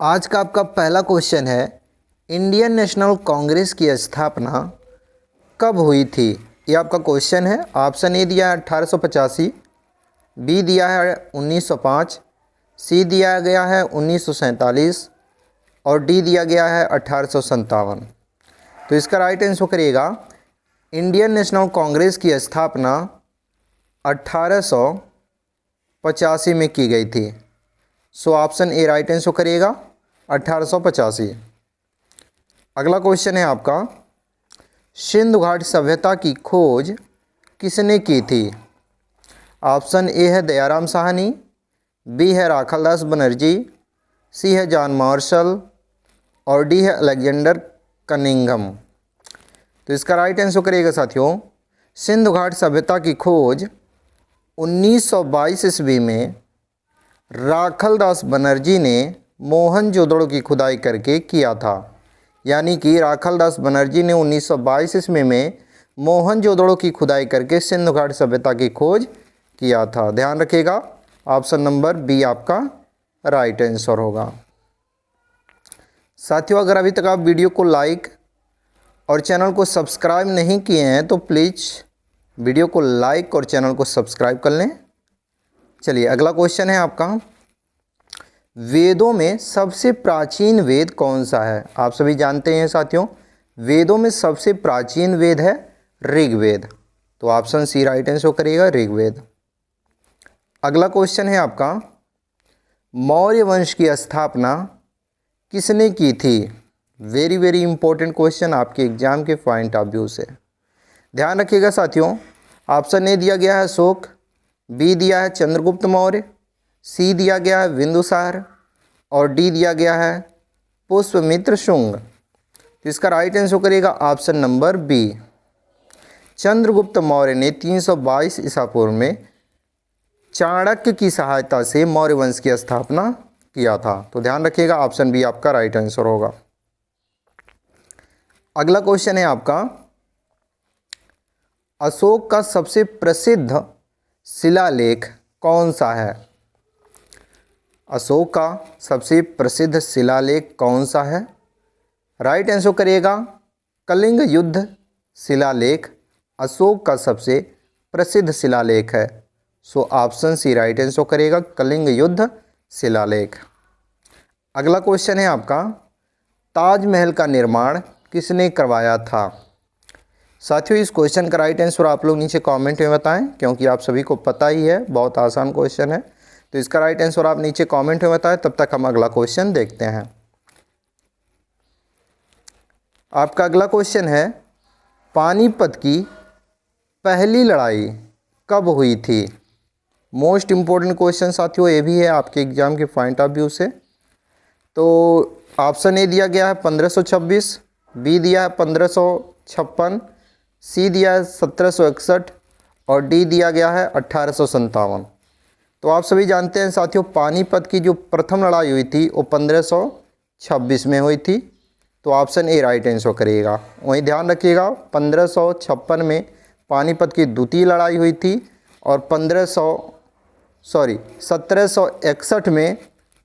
आज का आपका पहला क्वेश्चन है, इंडियन नेशनल कांग्रेस की स्थापना कब हुई थी। ये आपका क्वेश्चन है। ऑप्शन ए दिया है 1885, बी दिया है 1905, सी दिया गया है 1947 और डी दिया गया है 1857। तो इसका राइट आंसर करिएगा, इंडियन नेशनल कांग्रेस की स्थापना 1885 में की गई थी। So option A right answer करिएगा 1885। अगला क्वेश्चन है आपका, सिंधु घाटी सभ्यता की खोज किसने की थी। ऑप्शन ए है दयाराम साहनी, बी है राखालदास बनर्जी, सी है जॉन मार्शल और डी है अलेक्जेंडर कनिंघम। तो इसका राइट आंसर करिएगा साथियों, सिंधु घाटी सभ्यता की खोज 1922 ईस्वी में राखालदास बनर्जी ने मोहनजोदड़ो की खुदाई करके किया था। यानी कि राखालदास बनर्जी ने 1922 ईस्वी में मोहनजोदड़ो की खुदाई करके सिंधु घाटी सभ्यता की खोज किया था। ध्यान रखिएगा, ऑप्शन नंबर बी आपका राइट आंसर होगा। साथियों, अगर अभी तक आप वीडियो को लाइक और चैनल को सब्सक्राइब नहीं किए हैं तो प्लीज़ वीडियो को लाइक और चैनल को सब्सक्राइब कर लें। चलिए, अगला क्वेश्चन है आपका, वेदों में सबसे प्राचीन वेद कौन सा है। आप सभी जानते हैं साथियों, वेदों में सबसे प्राचीन वेद है ऋग्वेद। तो ऑप्शन सी राइट आंसर करिएगा, ऋग्वेद। अगला क्वेश्चन है आपका, मौर्य वंश की स्थापना किसने की थी। वेरी वेरी इंपॉर्टेंट क्वेश्चन आपके एग्जाम के पॉइंट ऑफ व्यू से। ध्यान रखिएगा साथियों, ऑप्शन ए दिया गया है अशोक, बी दिया है चंद्रगुप्त मौर्य, सी दिया गया है बिंदुसार और डी दिया गया है पुष्यमित्र शुंग। तो इसका राइट आंसर करिएगा option number B. Chandragupta Maurya ने 322 ईसा पूर्व में चाणक्य की सहायता से मौर्य वंश की स्थापना किया था। तो ध्यान रखिएगा, ऑप्शन बी आपका राइट आंसर होगा। अगला क्वेश्चन है आपका, अशोक का सबसे प्रसिद्ध शिलालेख कौन सा है। अशोक का सबसे प्रसिद्ध शिलालेख कौन सा है। राइट आंसर करिएगा, कलिंग युद्ध शिलालेख अशोक का सबसे प्रसिद्ध शिलालेख है। So option C right answer करिएगा, कलिंग युद्ध शिलालेख। अगला क्वेश्चन है आपका, ताजमहल का निर्माण किसने करवाया था। साथियों, इस क्वेश्चन का राइट आंसर आप लोग नीचे कमेंट में बताएं, क्योंकि आप सभी को पता ही है, बहुत आसान क्वेश्चन है। तो इसका राइट आंसर आप नीचे कमेंट में बताएं। तब तक हम अगला क्वेश्चन देखते हैं। आपका अगला क्वेश्चन है, पानीपत की पहली लड़ाई कब हुई थी। मोस्ट इम्पोर्टेंट क्वेश्चन साथियों ये भी है आपके एग्जाम के पॉइंट ऑफ व्यू से। तो ऑप्शन ए दिया गया है 1526, बी दिया है 1556, सी दिया है 1761 और डी दिया गया है 1857। तो आप सभी जानते हैं साथियों, पानीपत की जो प्रथम लड़ाई हुई थी वो 1526 में हुई थी। तो ऑप्शन ए राइट आंसर करिएगा। वहीं ध्यान रखिएगा, 1556 में पानीपत की द्वितीय लड़ाई हुई थी और 1761 में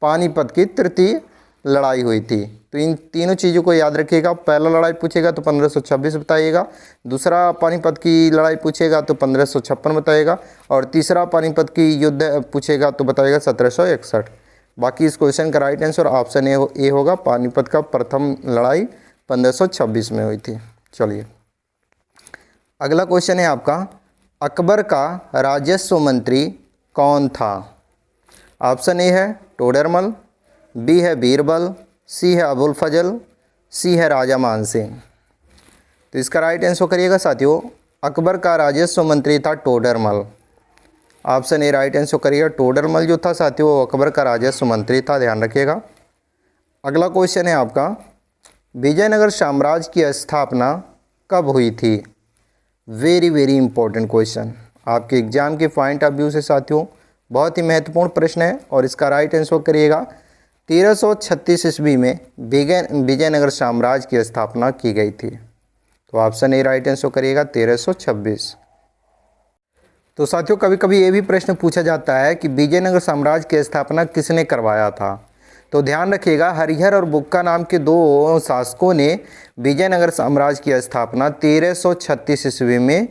पानीपत की तृतीय लड़ाई हुई थी। तो इन तीनों चीज़ों को याद रखिएगा। पहला लड़ाई पूछेगा तो 1526 बताइएगा, दूसरा पानीपत की लड़ाई पूछेगा तो 1556 बताइएगा और तीसरा पानीपत की युद्ध पूछेगा तो बताइएगा 1761। बाकी इस क्वेश्चन का राइट आंसर ऑप्शन ए होगा, पानीपत का प्रथम लड़ाई 1526 में हुई थी। चलिए, अगला क्वेश्चन है आपका, अकबर का राजस्व मंत्री कौन था। ऑप्शन ए है टोडरमल, बी है बीरबल, सी है अबुल फजल, सी है राजा मान सिंह। तो इसका राइट आंसर करिएगा साथियों, अकबर का राजस्व मंत्री था Todarmal. Option A right answer करिएगा, टोडरमल जो था साथियों वो अकबर का राजस्व मंत्री था। ध्यान रखिएगा। अगला क्वेश्चन है आपका, विजयनगर साम्राज्य की स्थापना कब हुई थी। वेरी वेरी इंपॉर्टेंट क्वेश्चन आपके एग्जाम के पॉइंट ऑफ व्यू से साथियों, बहुत ही महत्वपूर्ण प्रश्न है और इसका राइट आंसर करिएगा, 1336 ईस्वी में विजयनगर साम्राज्य की स्थापना की गई थी। तो ऑप्शन ए राइट आंसर करिएगा 1326। तो साथियों, कभी कभी ये भी प्रश्न पूछा जाता है कि विजयनगर साम्राज्य की स्थापना किसने करवाया था। तो ध्यान रखिएगा, हरिहर और बुक्का नाम के दो शासकों ने विजयनगर साम्राज्य की स्थापना 1336 ईस्वी में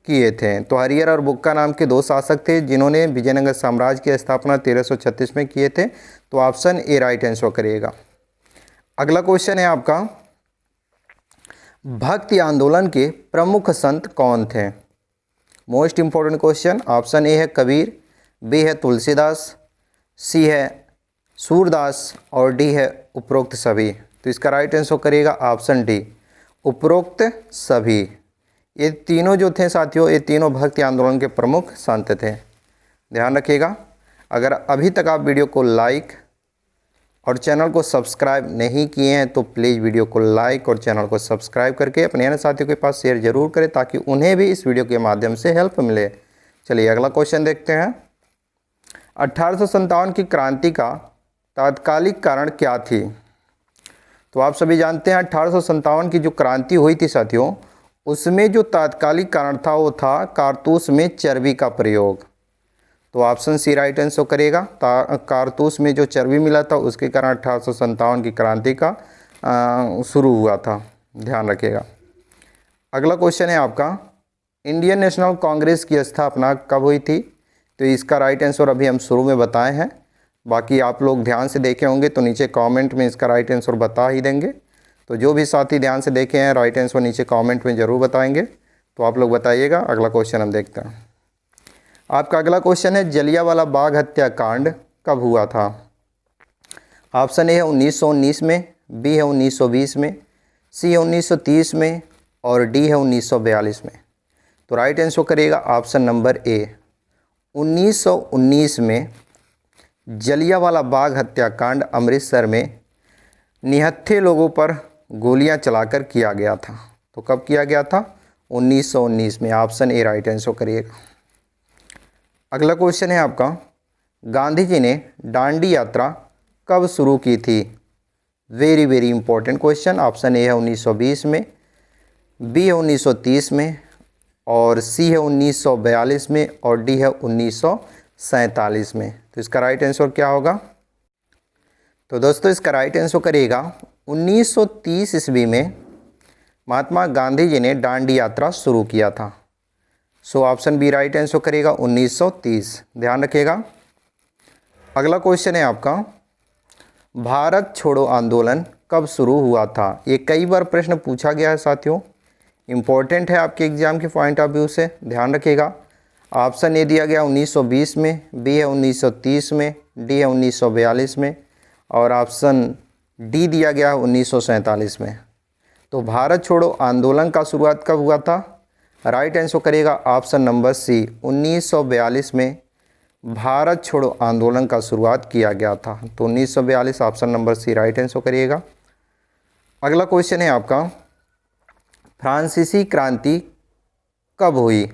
किए थे। तो हरिहर और बुक्का नाम के दो शासक थे जिन्होंने विजयनगर साम्राज्य की स्थापना 1336 में किए थे। तो ऑप्शन ए राइट आंसर करिएगा। अगला क्वेश्चन है आपका, भक्ति आंदोलन के प्रमुख संत कौन थे? Most important question. Option A है कबीर, बी है तुलसीदास, सी है सूरदास और डी है उपरोक्त सभी। तो इसका राइट आंसर करिएगा ऑप्शन डी, उपरोक्त सभी। ये तीनों जो थे साथियों, ये तीनों भक्ति आंदोलन के प्रमुख संत थे। ध्यान रखिएगा। अगर अभी तक आप वीडियो को लाइक और चैनल को सब्सक्राइब नहीं किए हैं तो प्लीज़ वीडियो को लाइक और चैनल को सब्सक्राइब करके अपने अन्य साथियों के पास शेयर जरूर करें ताकि उन्हें भी इस वीडियो के माध्यम से हेल्प मिले। चलिए अगला क्वेश्चन देखते हैं। 1857 की क्रांति का तात्कालिक कारण क्या थी? तो आप सभी जानते हैं 1857 की जो क्रांति हुई थी साथियों, उसमें जो तात्कालिक कारण था वो था कारतूस में चर्बी का प्रयोग। तो ऑप्शन सी राइट आंसर करेगा। कारतूस में जो चर्बी मिला था उसके कारण 1857 की क्रांति का शुरू हुआ था। ध्यान रखिएगा। अगला क्वेश्चन है आपका, इंडियन नेशनल कांग्रेस की स्थापना कब हुई थी? तो इसका राइट आंसर अभी हम शुरू में बताए हैं, बाकी आप लोग ध्यान से देखे होंगे तो नीचे कमेंट में इसका राइट आंसर बता ही देंगे। तो जो भी साथी ध्यान से देखे हैं राइट आंसर नीचे कमेंट में ज़रूर बताएंगे। तो आप लोग बताइएगा। अगला क्वेश्चन हम देखते हैं। आपका अगला क्वेश्चन है, जलियांवाला बाग हत्याकांड कब हुआ था? ऑप्शन ए है 1919 में, बी है 1920 में, सी है 1930 में और डी है 1942 में। तो राइट आंसर करिएगा ऑप्शन नंबर ए, 1919 में जलियांवाला बाग हत्याकांड अमृतसर में निहत्थे लोगों पर गोलियां चलाकर किया गया था। तो कब किया गया था? 1919 में। ऑप्शन ए राइट आंसर करिएगा। अगला क्वेश्चन है आपका, गांधी जी ने दांडी यात्रा कब शुरू की थी? Very very important question. Option A है 1920 में, बी है 1930 में और सी है 1942 में और डी है 1947 में। तो इसका राइट आंसर क्या होगा? तो दोस्तों इसका राइट आंसर करिएगा 1930 ईस्वी में महात्मा गांधी जी ने दांडी यात्रा शुरू किया था। So option B right answer करेगा 1930। ध्यान रखिएगा। अगला क्वेश्चन है आपका, भारत छोड़ो आंदोलन कब शुरू हुआ था? ये कई बार प्रश्न पूछा गया है साथियों, इम्पोर्टेंट है आपके एग्जाम के पॉइंट ऑफ व्यू से। ध्यान रखिएगा। ऑप्शन ए दिया गया 1920 में, बी है 1930 में, डी है 1942 में और ऑप्शन डी दिया गया 1947 में। तो भारत छोड़ो आंदोलन का शुरुआत कब हुआ था? राइट आंसर करेगा ऑप्शन नंबर सी, 1942 में भारत छोड़ो आंदोलन का शुरुआत किया गया था। तो 1942 option number C right answer करिएगा। अगला क्वेश्चन है आपका, फ्रांसीसी क्रांति कब हुई?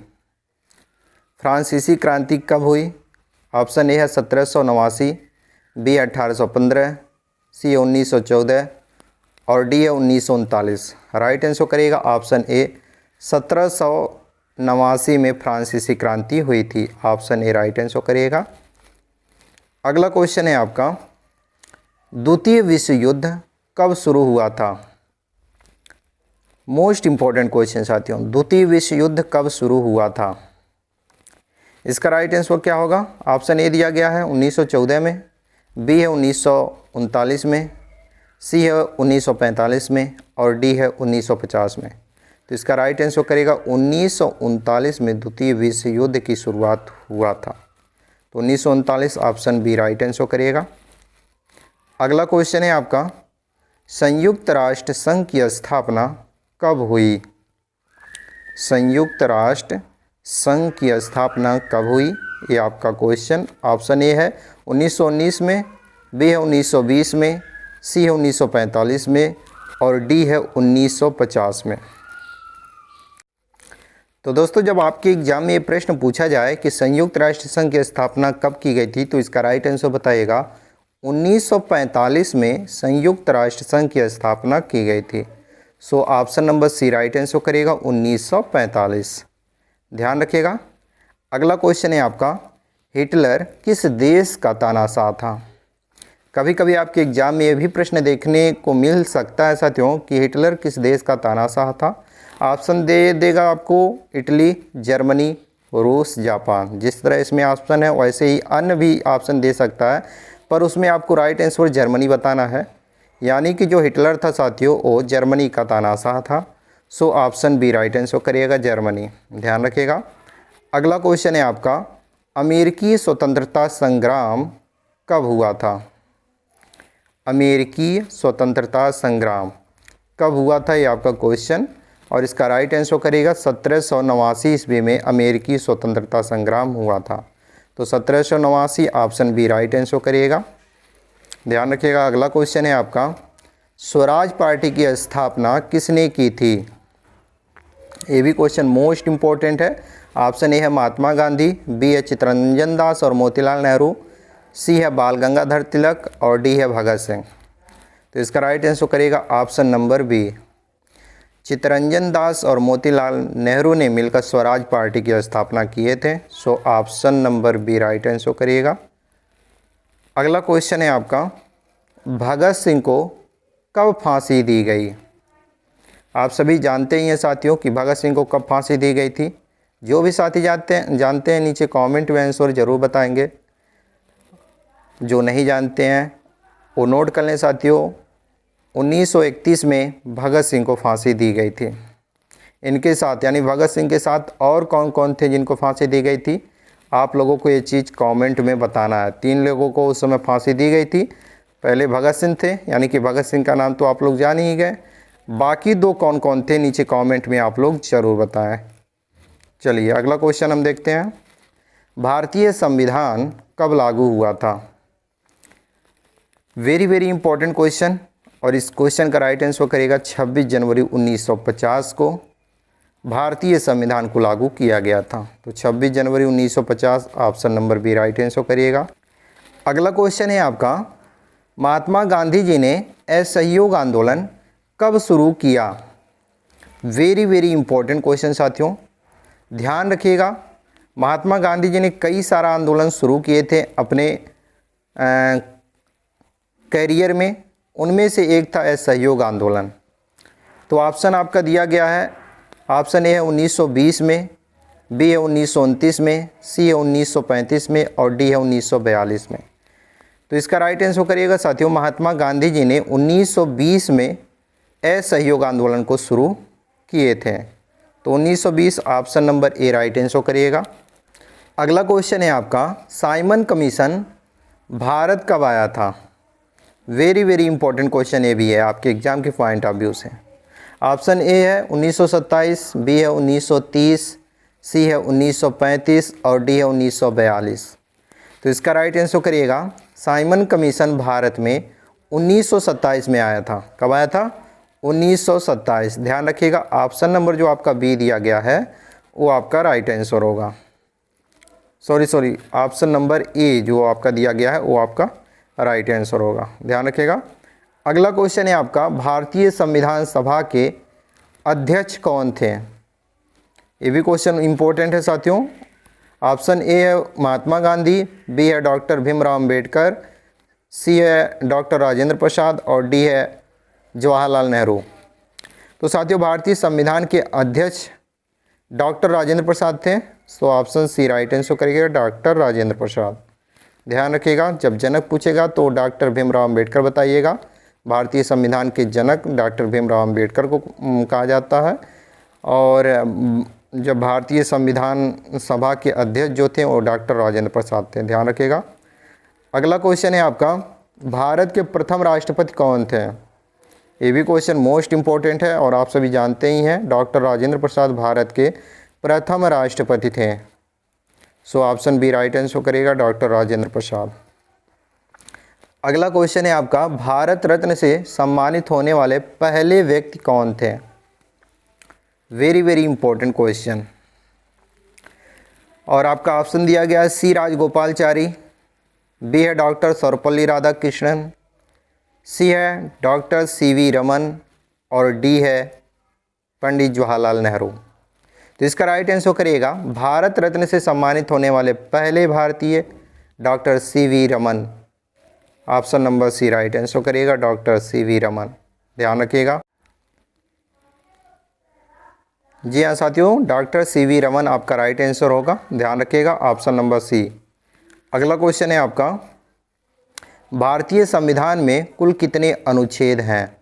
फ्रांसीसी क्रांति कब हुई? ऑप्शन ए है 1789, बी 1815, सी 1914 और डी है 1939। राइट आंसर करिएगा ऑप्शन ए, 1789 में फ्रांसीसी क्रांति हुई थी। ऑप्शन ए राइट आंसर करिएगा। अगला क्वेश्चन है आपका, द्वितीय विश्व युद्ध कब शुरू हुआ था? मोस्ट इंपॉर्टेंट क्वेश्चन साथियों, द्वितीय विश्व युद्ध कब शुरू हुआ था? इसका राइट आंसर क्या होगा? ऑप्शन ए दिया गया है 1914 में, बी है 1939 में, सी है 1945 में और डी है 1950 में। तो इसका राइट आंसर करेगा 1939 में द्वितीय विश्व युद्ध की शुरुआत हुआ था। तो 1939 ऑप्शन बी राइट आंसर करिएगा। अगला क्वेश्चन है आपका, संयुक्त राष्ट्र संघ की स्थापना कब हुई? संयुक्त राष्ट्र संघ की स्थापना कब हुई, ये आपका क्वेश्चन। ऑप्शन ए है 1919 में, बी है 1920 में, सी है 1945 में और डी है 1950 में। तो दोस्तों जब आपके एग्जाम में ये प्रश्न पूछा जाए कि संयुक्त राष्ट्र संघ की स्थापना कब की गई थी, तो इसका राइट आंसर बताइएगा 1945 में संयुक्त राष्ट्र संघ की स्थापना की गई थी। So option number C right answer करेगा 1945। ध्यान रखिएगा। अगला क्वेश्चन है आपका, हिटलर किस देश का तानाशाह था? कभी कभी आपके एग्जाम में ये भी प्रश्न देखने को मिल सकता है साथियों कि हिटलर किस देश का तानाशाह था। ऑप्शन दे देगा आपको इटली, जर्मनी, रूस, जापान। जिस तरह इसमें ऑप्शन है वैसे ही अन्य भी ऑप्शन दे सकता है, पर उसमें आपको राइट आंसर जर्मनी बताना है। यानी कि जो हिटलर था साथियों वो जर्मनी का तानाशाह था। So option B right answer करिएगा, जर्मनी। ध्यान रखिएगा। अगला क्वेश्चन है आपका, अमेरिकी स्वतंत्रता संग्राम कब हुआ था? अमेरिकी स्वतंत्रता संग्राम कब हुआ था, ये आपका क्वेश्चन। और इसका राइट आंसर करिएगा 1789 ईस्वी में अमेरिकी स्वतंत्रता संग्राम हुआ था। तो 1789 ऑप्शन बी राइट आंसर करिएगा। ध्यान रखिएगा। अगला क्वेश्चन है आपका, स्वराज पार्टी की स्थापना किसने की थी? ये भी क्वेश्चन मोस्ट इम्पोर्टेंट है। ऑप्शन ए है महात्मा गांधी, बी है चित्तरंजन दास और मोतीलाल नेहरू, सी है बाल गंगाधर तिलक और डी है भगत सिंह। तो इसका राइट आंसर करिएगा option number B. Chittaranjan Das और मोतीलाल नेहरू ने मिलकर स्वराज पार्टी की स्थापना किए थे। So option number B right answer करिएगा। अगला क्वेश्चन है आपका, भगत सिंह को कब फांसी दी गई? आप सभी जानते ही हैं साथियों कि भगत सिंह को कब फांसी दी गई थी। जो भी साथी जानते हैं नीचे कमेंट में आंसर जरूर बताएंगे। जो नहीं जानते हैं वो नोट कर लें साथियों। 1931 में भगत सिंह को फांसी दी गई थी। इनके साथ यानी भगत सिंह के साथ और कौन कौन थे जिनको फांसी दी गई थी, आप लोगों को ये चीज़ कमेंट में बताना है। 3 लोगों को उस समय फांसी दी गई थी। पहले भगत सिंह थे, यानी कि भगत सिंह का नाम तो आप लोग जान ही गए। बाकी 2 कौन कौन थे नीचे कमेंट में आप लोग ज़रूर बताएं। चलिए अगला क्वेश्चन हम देखते हैं, भारतीय संविधान कब लागू हुआ था? Very very important question. और इस क्वेश्चन का राइट आंसर करेगा 26 जनवरी 1950 को भारतीय संविधान को लागू किया गया था। तो 26 जनवरी 1950 option number B right answer करिएगा। अगला क्वेश्चन है आपका, महात्मा गांधी जी ने असहयोग आंदोलन कब शुरू किया? वेरी वेरी इंपॉर्टेंट क्वेश्चन साथियों, ध्यान रखिएगा। महात्मा गांधी जी ने कई सारा आंदोलन शुरू किए थे अपने करियर में। उनमें से एक था असहयोग आंदोलन। तो ऑप्शन आपका दिया गया है, ऑप्शन ए है 1920 में, बी है 1929 में, सी है 1935 में और डी है 1942 में। तो इसका राइट आंसर करिएगा साथियों, महात्मा गांधी जी ने 1920 में असहयोग आंदोलन को शुरू किए थे। तो 1920 option number A right answer करिएगा। अगला क्वेश्चन है आपका, साइमन कमीशन भारत कब आया था? वेरी वेरी इंपॉर्टेंट क्वेश्चन ये भी है आपके एग्जाम के पॉइंट ऑफ व्यू से। ऑप्शन ए है 1927, बी है 1930, सी है 1935 और डी है 1942। तो इसका राइट आंसर करिएगा, साइमन कमीशन भारत में 1927 में आया था। कब आया था? 1927। ध्यान रखिएगा, ऑप्शन नंबर जो आपका बी दिया गया है वो आपका राइट आंसर होगा। सॉरी ऑप्शन नंबर ए जो आपका दिया गया है वो आपका राइट आंसर होगा। ध्यान रखिएगा। अगला क्वेश्चन है आपका, भारतीय संविधान सभा के अध्यक्ष कौन थे? ये भी क्वेश्चन इंपॉर्टेंट है साथियों। ऑप्शन ए है महात्मा गांधी, बी है डॉक्टर भीमराव अंबेडकर, सी है डॉक्टर राजेंद्र प्रसाद और डी है जवाहरलाल नेहरू। तो साथियों भारतीय संविधान के अध्यक्ष डॉक्टर राजेंद्र प्रसाद थे। तो ऑप्शन सी राइट आंसर करिएगा, डॉक्टर राजेंद्र प्रसाद। ध्यान रखिएगा, जब जनक पूछेगा तो डॉक्टर भीमराव अंबेडकर बताइएगा। भारतीय संविधान के जनक डॉक्टर भीमराव अंबेडकर को कहा जाता है। और जब भारतीय संविधान सभा के अध्यक्ष जो थे वो डॉक्टर राजेंद्र प्रसाद थे। ध्यान रखिएगा। अगला क्वेश्चन है आपका, भारत के प्रथम राष्ट्रपति कौन थे? ये भी क्वेश्चन मोस्ट इम्पोर्टेंट है और आप सभी जानते ही हैं, डॉक्टर राजेंद्र प्रसाद भारत के प्रथम राष्ट्रपति थे। So option B right answer करेगा, डॉक्टर राजेंद्र प्रसाद। अगला क्वेश्चन है आपका, भारत रत्न से सम्मानित होने वाले पहले व्यक्ति कौन थे? Very very important question. और आपका ऑप्शन दिया गया है सी राजगोपालचारी, बी है डॉक्टर सर्वपल्ली राधाकृष्णन, सी है डॉक्टर सीवी रमन और डी है पंडित जवाहरलाल नेहरू। तो इसका राइट आंसर करिएगा, भारत रत्न से सम्मानित होने वाले पहले भारतीय doctor CV Raman. Option number C right answer करिएगा, डॉक्टर CV रमन। ध्यान रखिएगा। जी हाँ साथियों, डॉक्टर CV रमन आपका राइट आंसर होगा। ध्यान रखिएगा, ऑप्शन नंबर सी। अगला क्वेश्चन है आपका, भारतीय संविधान में कुल कितने अनुच्छेद हैं?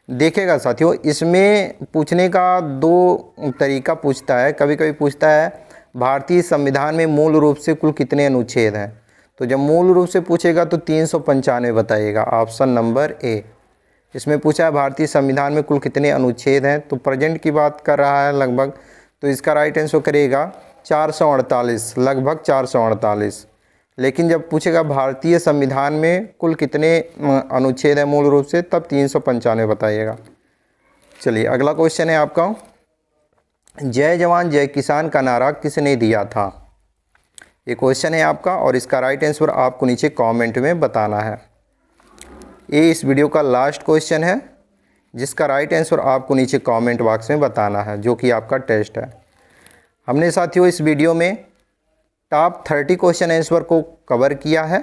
देखिएगा साथियों, इसमें पूछने का दो तरीका पूछता है। कभी कभी पूछता है भारतीय संविधान में मूल रूप से कुल कितने अनुच्छेद हैं। तो जब मूल रूप से पूछेगा तो 395 बताइएगा, ऑप्शन नंबर ए। इसमें पूछा है भारतीय संविधान में कुल कितने अनुच्छेद हैं, तो प्रेजेंट की बात कर रहा है लगभग, तो इसका राइट आंसर करिएगा 448, लगभग 448। लेकिन जब पूछेगा भारतीय संविधान में कुल कितने अनुच्छेद हैं मूल रूप से, तब 395 बताइएगा। चलिए अगला क्वेश्चन है आपका, जय जवान जय किसान का नारा किसने दिया था? ये क्वेश्चन है आपका और इसका राइट आंसर आपको नीचे कमेंट में बताना है। ये इस वीडियो का लास्ट क्वेश्चन है जिसका राइट आंसर आपको नीचे कमेंट बॉक्स में बताना है, जो कि आपका टेस्ट है। हमने साथियों इस वीडियो में टॉप 30 क्वेश्चन आंसर को कवर किया है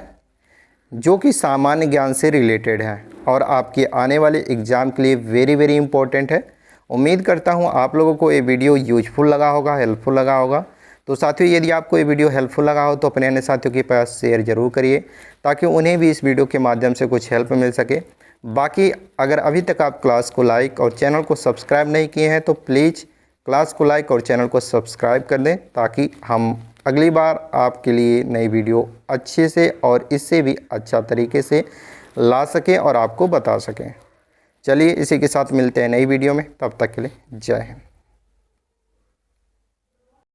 जो कि सामान्य ज्ञान से रिलेटेड है और आपके आने वाले एग्ज़ाम के लिए वेरी इंपॉर्टेंट है। उम्मीद करता हूं आप लोगों को ये वीडियो यूजफुल लगा होगा, हेल्पफुल लगा होगा। तो साथियों यदि आपको ये वीडियो हेल्पफुल लगा हो तो अपने अन्य साथियों के पास शेयर ज़रूर करिए ताकि उन्हें भी इस वीडियो के माध्यम से कुछ हेल्प मिल सके। बाकी अगर अभी तक आप क्लास को लाइक और चैनल को सब्सक्राइब नहीं किए हैं तो प्लीज़ क्लास को लाइक और चैनल को सब्सक्राइब कर दें ताकि हम अगली बार आपके लिए नई वीडियो अच्छे से और इससे भी अच्छा तरीके से ला सकें और आपको बता सकें। चलिए इसी के साथ मिलते हैं नई वीडियो में, तब तक के लिए जय हिंद।